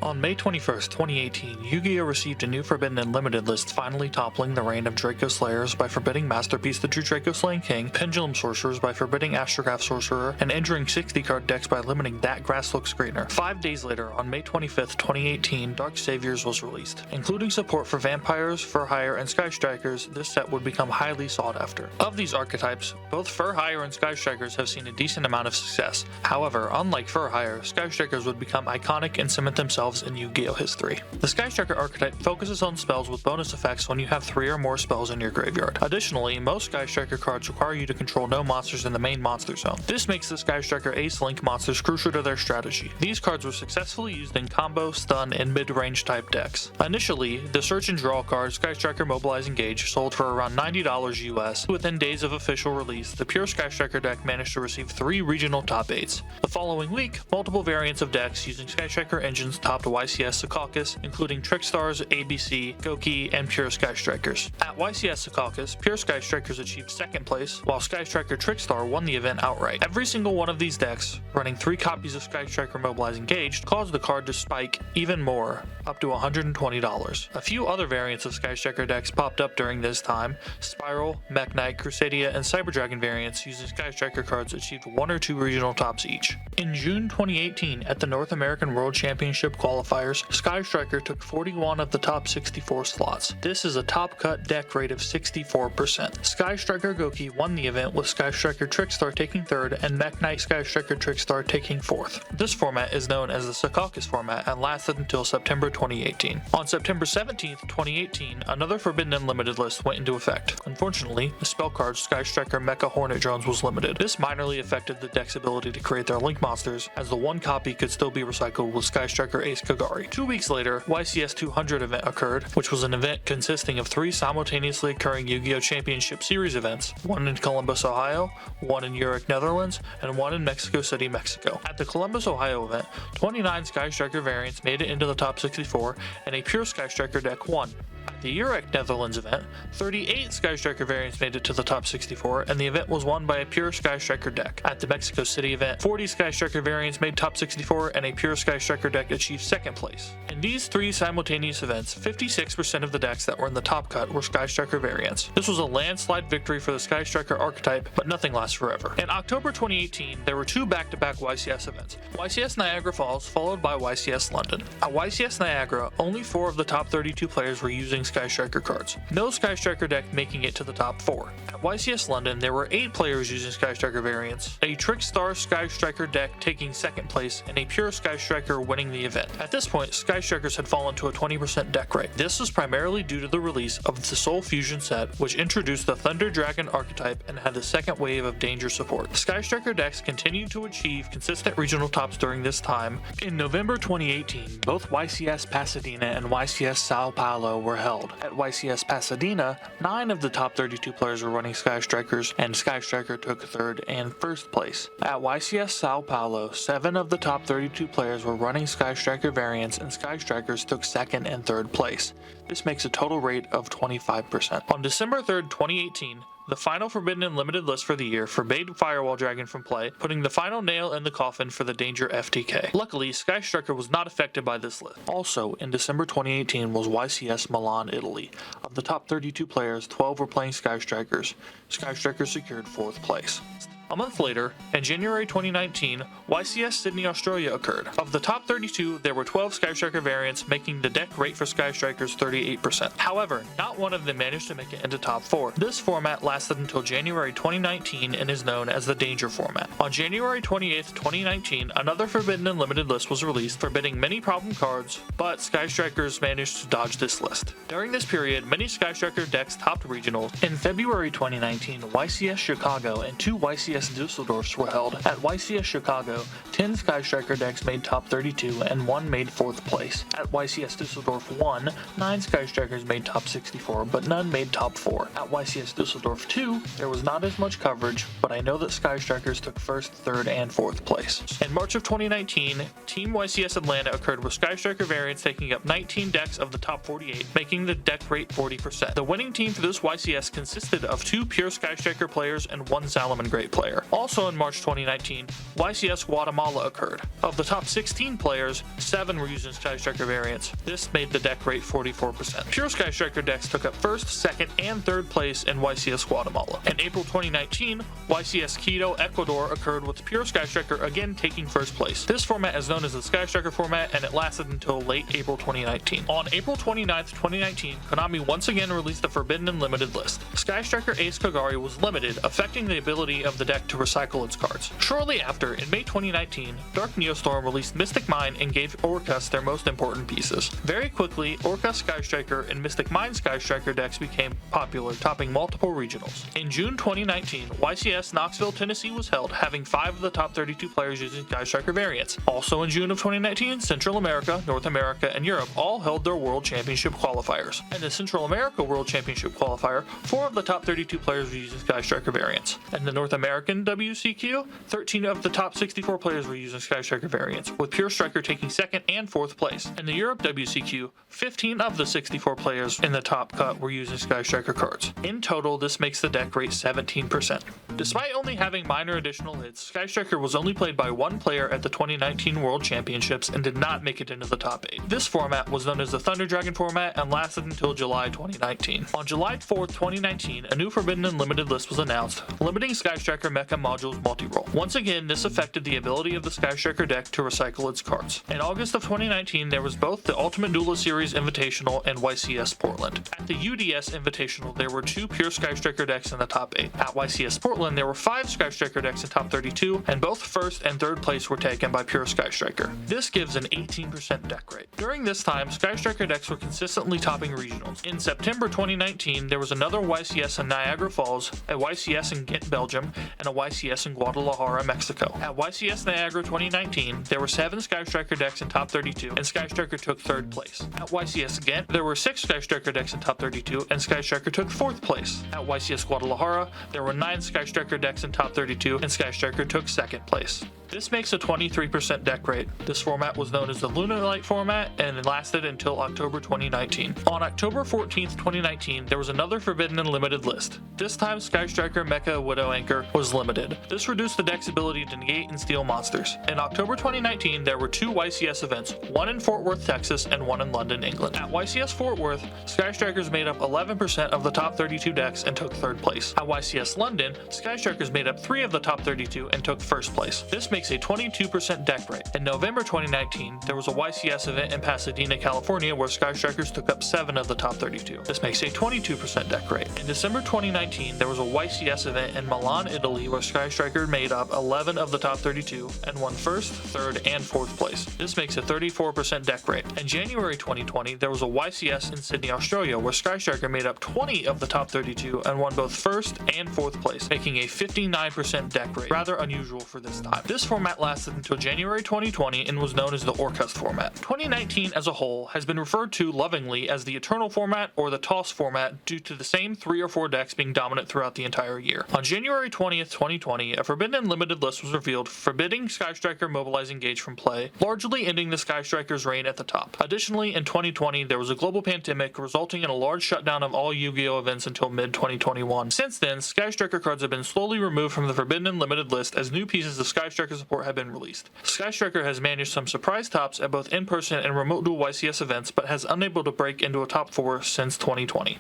On May 21st, 2018, Yu-Gi-Oh! Received a new Forbidden and Limited list, finally toppling the reign of Draco Slayers by forbidding Masterpiece the True Draco Slaying King, Pendulum Sorcerers by forbidding Astrograph Sorcerer, and entering 60-card decks by limiting That Grass Looks Greener. 5 days later, on May 25th, 2018, Dark Saviors was released. Including support for Vampires, Fur Hire, and Sky Strikers, this set would become highly sought after. Of these archetypes, both Fur Hire and Sky Strikers have seen a decent amount of success. However, unlike Fur Hire, Sky Strikers would become iconic and cement themselves in Yu-Gi-Oh! History. The Sky Striker archetype focuses on spells with bonus effects when you have 3 or more spells in your graveyard. Additionally, most Sky Striker cards require you to control no monsters in the main monster zone. This makes the Sky Striker Ace Link monsters crucial to their strategy. These cards were successfully used in combo, stun, and mid-range type decks. Initially, the Search and Draw card Sky Striker Mobilize Engage sold for around $90 US. Within days of official release, the pure Sky Striker deck managed to receive 3 regional top 8s. The following week, multiple variants of decks using Sky Striker engines topped YCS Secaucus, including Trickstars, ABC, Goki, and Pure Sky Strikers. At YCS Secaucus, Pure Sky Strikers achieved 2nd place, while Sky Striker Trickstar won the event outright. Every single one of these decks, running 3 copies of Sky Striker Mobilize Engaged, caused the card to spike even more, up to $120. A few other variants of Sky Striker decks popped up during this time. Spiral, Mech Knight, Crusadia, and Cyber Dragon variants using Sky Striker cards achieved 1 or 2 regional tops each. In June 2018, at the North American World Championship qualifiers, Sky Striker took 41 of the top 64 slots. This is a top cut deck rate of 64%. Sky Striker Goki won the event, with Sky Striker Trickstar taking 3rd and Mech Knight Sky Striker Trickstar taking 4th. This format is known as the Secaucus Format and lasted until September 2018. On September 17th, 2018, another Forbidden and Limited list went into effect. Unfortunately, the spell card Sky Striker Mecha Hornet Drones was limited. This minorly affected the deck's ability to create their Link monsters, as the 1 copy could still be recycled with Sky Striker Ace Kagari. 2 weeks later, YCS 200 event occurred, which was an event consisting of 3 simultaneously occurring Yu-Gi-Oh! Championship Series events, 1 in Columbus, Ohio, 1 in Zurich, Netherlands, and 1 in Mexico City, Mexico. At the Columbus, Ohio event, 29 Sky Striker variants made it into the top 64, and a pure Sky Striker deck won. At the Zurich, Netherlands event, 38 Sky Striker variants made it to the top 64, and the event was won by a pure Sky Striker deck. At the Mexico City event, 40 Sky Striker variants made top 64, and a pure Sky Striker deck achieved 2nd place. In these 3 simultaneous events, 56% of the decks that were in the top cut were Sky Striker variants. This was a landslide victory for the Sky Striker archetype, but nothing lasts forever. In October 2018, there were 2 back-to-back YCS events. YCS Niagara Falls, followed by YCS London. At YCS Niagara, only 4 of the top 32 players were using Sky Striker cards. No Sky Striker deck making it to the top 4. At YCS London, there were 8 players using Sky Striker variants, a Trickstar Sky Striker deck taking 2nd place, and a pure Sky Striker winning the event. At this point, Sky Strikers had fallen to a 20% deck rate. This was primarily due to the release of the Soul Fusion set, which introduced the Thunder Dragon archetype and had the 2nd wave of Danger support. Sky Striker decks continued to achieve consistent regional tops during this time. In November 2018, both YCS Pasadena and YCS Sao Paulo were held. At YCS Pasadena, 9 of the top 32 players were running Sky Strikers, and Sky Striker took 3rd and 1st place. At YCS Sao Paulo, 7 of the top 32 players were running Sky Striker variants, and Sky Strikers took 2nd and 3rd place. This makes a total rate of 25%. On December 3rd, 2018, the final Forbidden and Limited list for the year forbade Firewall Dragon from play, putting the final nail in the coffin for the Danger FTK. Luckily, Sky Striker was not affected by this list. Also, in December 2018 was YCS Milan, Italy. Of the top 32 players, 12 were playing Sky Strikers. Sky Strikers secured 4th place. A month later, in January 2019, YCS Sydney, Australia occurred. Of the top 32, there were 12 Sky Striker variants, making the deck rate for Sky Strikers 38%. However, not one of them managed to make it into top 4. This format lasted until January 2019 and is known as the Danger Format. On January 28th, 2019, another Forbidden and Limited list was released, forbidding many problem cards, but Sky Strikers managed to dodge this list. During this period, many Sky Striker decks topped regionals. In February 2019, YCS Chicago and 2 YCS Dusseldorfs were held. At YCS Chicago, 10 Sky Striker decks made top 32 and 1 made 4th place. At YCS Dusseldorf 1, 9 Sky Strikers made top 64, but none made top 4. At YCS Dusseldorf 2, there was not as much coverage, but I know that Sky Strikers took 1st, 3rd, and 4th place. In March of 2019, Team YCS Atlanta occurred with Sky Striker variants taking up 19 decks of the top 48, making the deck rate 40%. The winning team for this YCS consisted of 2 pure Sky Striker players and 1 Salamangreat player. player. Also in March 2019, YCS Guatemala occurred. Of the top 16 players, 7 were using Sky Striker variants. This made the deck rate 44%. Pure Sky Striker decks took up 1st, 2nd, and 3rd place in YCS Guatemala. In April 2019, YCS Quito, Ecuador occurred with Pure Sky Striker again taking 1st place. This format is known as the Sky Striker format, and it lasted until late April 2019. On April 29th, 2019, Konami once again released the Forbidden and Limited list. Sky Striker Ace Kagari was limited, affecting the ability of the deck to recycle its cards. Shortly after, in May 2019, Dark Neostorm released Mystic Mine and gave Orcust their most important pieces. Very quickly, Orcust Sky Striker and Mystic Mine Sky Striker decks became popular, topping multiple regionals. In June 2019, YCS Knoxville, Tennessee was held, having 5 of the top 32 players using Sky Striker variants. Also in June of 2019, Central America, North America, and Europe all held their World Championship qualifiers. In the Central America World Championship qualifier, 4 of the top 32 players were using Sky Striker variants. In the North American WCQ, 13 of the top 64 players were using Sky Striker variants, with Pure Striker taking 2nd and 4th place. In the Europe WCQ, 15 of the 64 players in the top cut were using Sky Striker cards. In total, this makes the deck rate 17%. Despite only having minor additional hits, Sky Striker was only played by 1 player at the 2019 World Championships and did not make it into the top 8. This format was known as the Thunder Dragon format and lasted until July 2019. On July 4th, 2019, a new Forbidden and Limited list was announced, limiting Sky Striker Mecha Modules multi-roll. Once again, this affected the ability of the Sky Striker deck to recycle its cards. In August of 2019, there was both the Ultimate Duelist Series Invitational and YCS Portland. At the UDS Invitational, there were 2 Pure Sky Striker decks in the top 8. At YCS Portland, there were 5 Sky Striker decks in top 32, and both 1st and 3rd place were taken by Pure Sky Striker. This gives an 18% deck rate. During this time, Sky Striker decks were consistently topping regionals. In September 2019, there was another YCS in Niagara Falls, a YCS in Ghent, Belgium, and a YCS in Guadalajara, Mexico. At YCS Niagara 2019, there were 7 Sky Striker decks in top 32, and Sky Striker took 3rd place. At YCS Ghent, there were 6 Sky Striker decks in top 32, and Sky Striker took 4th place. At YCS Guadalajara, there were 9 Sky Striker decks in top 32, and Sky Striker took 2nd place. This makes a 23% deck rate. This format was known as the Lunalight Format and lasted until October 2019. On October 14th, 2019, there was another Forbidden and Limited list. This time, Sky Striker Mecha Widow Anchor was limited. This reduced the deck's ability to negate and steal monsters. In October 2019, there were 2 YCS events, one in Fort Worth, Texas, and one in London, England. At YCS Fort Worth, Sky Strikers made up 11% of the top 32 decks and took 3rd place. At YCS London, Sky Strikers made up 3 of the top 32 and took 1st place. This makes a 22% deck rate. In November 2019, there was a YCS event in Pasadena, California, where Sky Strikers took up 7 of the top 32. This makes a 22% deck rate. In December 2019, there was a YCS event in Milan, Italy, where Sky Striker made up 11 of the top 32 and won 1st, 3rd, and 4th place. This makes a 34% deck rate. In January 2020, there was a YCS in Sydney, Australia, where Sky Striker made up 20 of the top 32 and won both 1st and 4th place, making a 59% deck rate. Rather unusual for this time. This format lasted until January 2020 and was known as the Orcust Format. 2019 as a whole has been referred to lovingly as the Eternal Format or the Toss Format due to the same 3 or 4 decks being dominant throughout the entire year. On January 20th, 2020, a Forbidden and Limited list was revealed, forbidding Sky Striker Mobilize Engage from play, largely ending the Sky Striker's reign at the top. Additionally, in 2020, there was a global pandemic resulting in a large shutdown of all Yu-Gi-Oh events until mid-2021. Since then, Sky Striker cards have been slowly removed from the Forbidden and Limited list as new pieces of Sky Striker support have been released. Sky Striker has managed some surprise tops at both in-person and remote dual YCS events, but has unable to break into a top 4 since 2020.